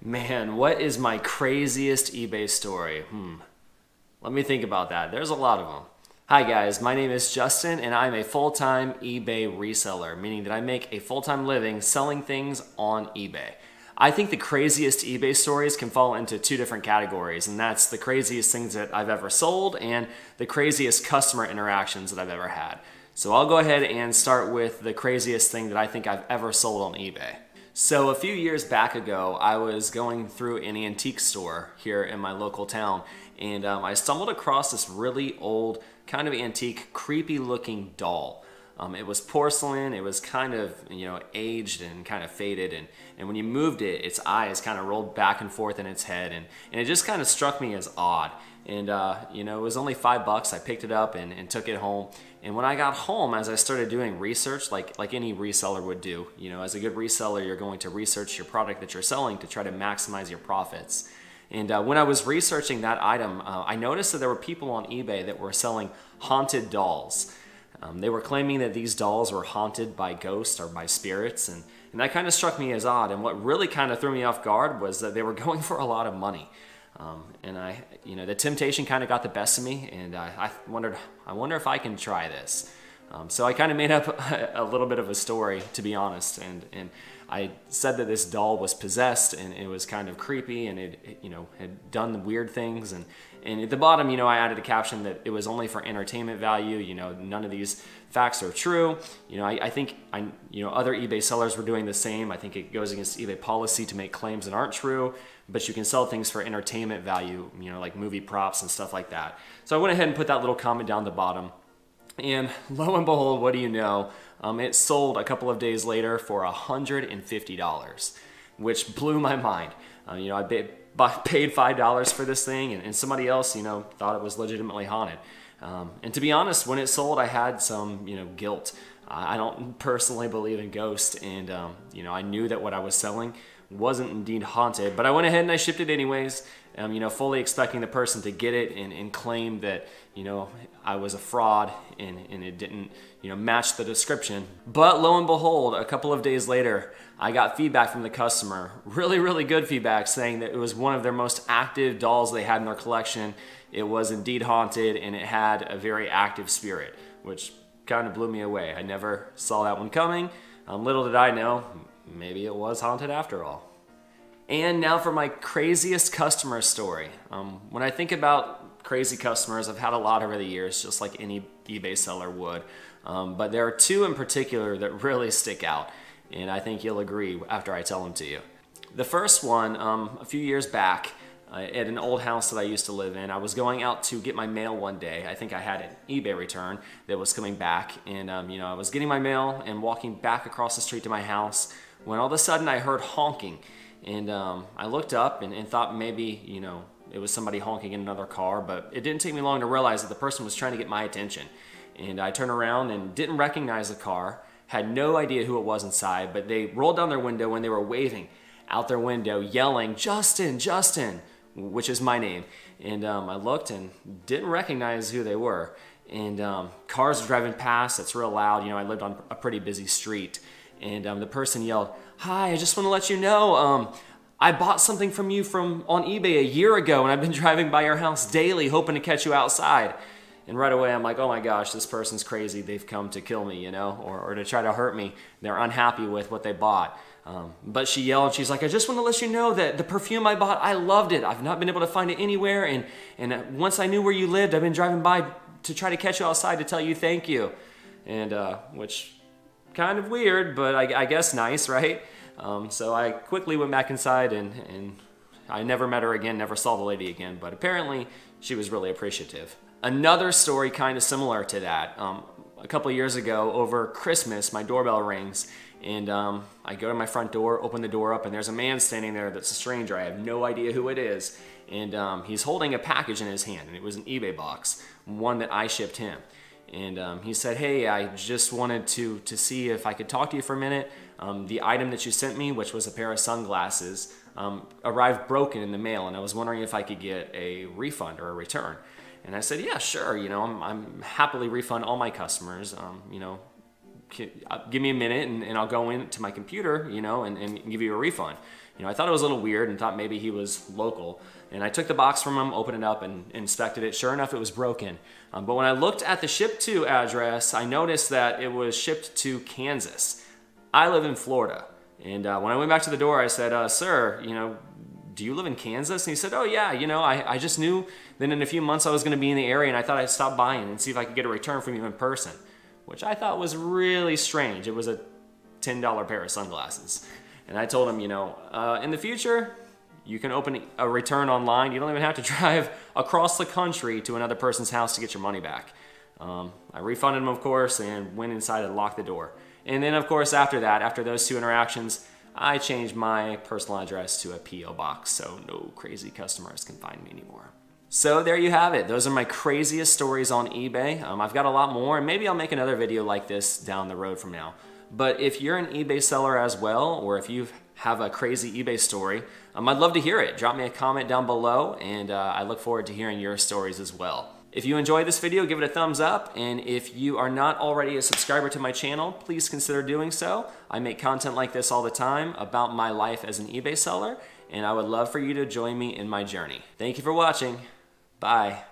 Man, what is my craziest eBay story? Let me think about that. There's a lot of them. Hi guys, my name is Justin and I'm a full-time eBay reseller, meaning that I make a full-time living selling things on eBay. I think the craziest eBay stories can fall into two different categories, and that's the craziest things that I've ever sold and the craziest customer interactions that I've ever had. So I'll go ahead and start with the craziest thing that I think I've ever sold on eBay. So a few years back ago, I was going through an antique store here in my local town, and I stumbled across this really old, kind of antique, creepy looking doll. It was porcelain, it was kind of, aged and kind of faded, and when you moved it, its eyes kind of rolled back and forth in its head, and it just kind of struck me as odd. And it was only $5. I picked it up and took it home. And when I got home, as I started doing research, like any reseller would do, as a good reseller, you're going to research your product that you're selling to try to maximize your profits. And when I was researching that item, I noticed that there were people on eBay that were selling haunted dolls. They were claiming that these dolls were haunted by ghosts or by spirits, and that kind of struck me as odd. And what really kind of threw me off guard was that they were going for a lot of money. The temptation kind of got the best of me, and I wonder if I can try this. So I kind of made up a little bit of a story, to be honest, and I said that this doll was possessed, and it was kind of creepy, and it had done weird things, and at the bottom, I added a caption that it was only for entertainment value. None of these facts are true. I think other eBay sellers were doing the same. I think it goes against eBay policy to make claims that aren't true, but you can sell things for entertainment value, like movie props and stuff like that. So I went ahead and put that little comment down the bottom. And lo and behold, what do you know? It sold a couple of days later for $150, which blew my mind. I paid $5 for this thing, and somebody else, thought it was legitimately haunted. And to be honest, when it sold, I had some, guilt. I don't personally believe in ghosts, and I knew that what I was selling wasn't indeed haunted, but I went ahead and I shipped it anyways, fully expecting the person to get it and claim that, I was a fraud and it didn't, match the description. But lo and behold, a couple of days later, I got feedback from the customer, really, really good feedback, saying that it was one of their most active dolls they had in their collection. It was indeed haunted, and it had a very active spirit, which kind of blew me away. I never saw that one coming. Little did I know, maybe it was haunted after all. And now for my craziest customer story. When I think about crazy customers, I've had a lot over the years, just like any eBay seller would. But there are two in particular that really stick out, and I think you'll agree after I tell them to you. The first one, a few years back, at an old house that I used to live in, I was going out to get my mail one day. I think I had an eBay return that was coming back, and I was getting my mail and walking back across the street to my house when all of a sudden I heard honking, and I looked up and thought maybe it was somebody honking in another car, but it didn't take me long to realize that the person was trying to get my attention. And I turned around and didn't recognize the car, had no idea who it was inside, but they rolled down their window and they were waving out their window, yelling, "Justin, Justin," which is my name. And I looked and didn't recognize who they were. And cars were driving past. It's real loud. I lived on a pretty busy street. And the person yelled, "Hi, I just want to let you know, I bought something from you on eBay a year ago, and I've been driving by your house daily hoping to catch you outside." And right away I'm like, oh my gosh, this person's crazy. They've come to kill me, or to try to hurt me. They're unhappy with what they bought. But she yelled, she's like, "I just want to let you know that the perfume I bought, I loved it. I've not been able to find it anywhere, and once I knew where you lived, I've been driving by to try to catch you outside to tell you thank you." And which kind of weird, but I guess nice, right? So I quickly went back inside, and I never met her again, never saw the lady again, but apparently she was really appreciative. Another story kind of similar to that. A couple of years ago, over Christmas, my doorbell rings, and I go to my front door, open the door up, and there's a man standing there that's a stranger. I have no idea who it is, and he's holding a package in his hand, and it was an eBay box, one that I shipped him. And he said, "Hey, I just wanted to see if I could talk to you for a minute. The item that you sent me, which was a pair of sunglasses, arrived broken in the mail, and I was wondering if I could get a refund or a return." And I said, "Yeah, sure. I'm happily refund all my customers. Give me a minute and I'll go into my computer, and give you a refund." I thought it was a little weird and thought maybe he was local. And I took the box from him, opened it up, and inspected it. Sure enough, it was broken. But when I looked at the ship to address, I noticed that it was shipped to Kansas. I live in Florida. And when I went back to the door, I said, sir, do you live in Kansas? And he said, oh yeah, I just knew that in a few months I was gonna be in the area, and I thought I'd stop by and see if I could get a return from you in person, which I thought was really strange. It was a $10 pair of sunglasses. And I told him, in the future, you can open a return online. You don't even have to drive across the country to another person's house to get your money back. I refunded him, of course, and went inside and locked the door. And then, of course, after that, after those two interactions, I changed my personal address to a P.O. box, so no crazy customers can find me anymore. So there you have it. Those are my craziest stories on eBay. I've got a lot more, and maybe I'll make another video like this down the road from now. But if you're an eBay seller as well, or if you have a crazy eBay story, I'd love to hear it. Drop me a comment down below, and I look forward to hearing your stories as well. If you enjoyed this video, give it a thumbs up, and if you are not already a subscriber to my channel, please consider doing so. I make content like this all the time about my life as an eBay seller, and I would love for you to join me in my journey. Thank you for watching. Bye.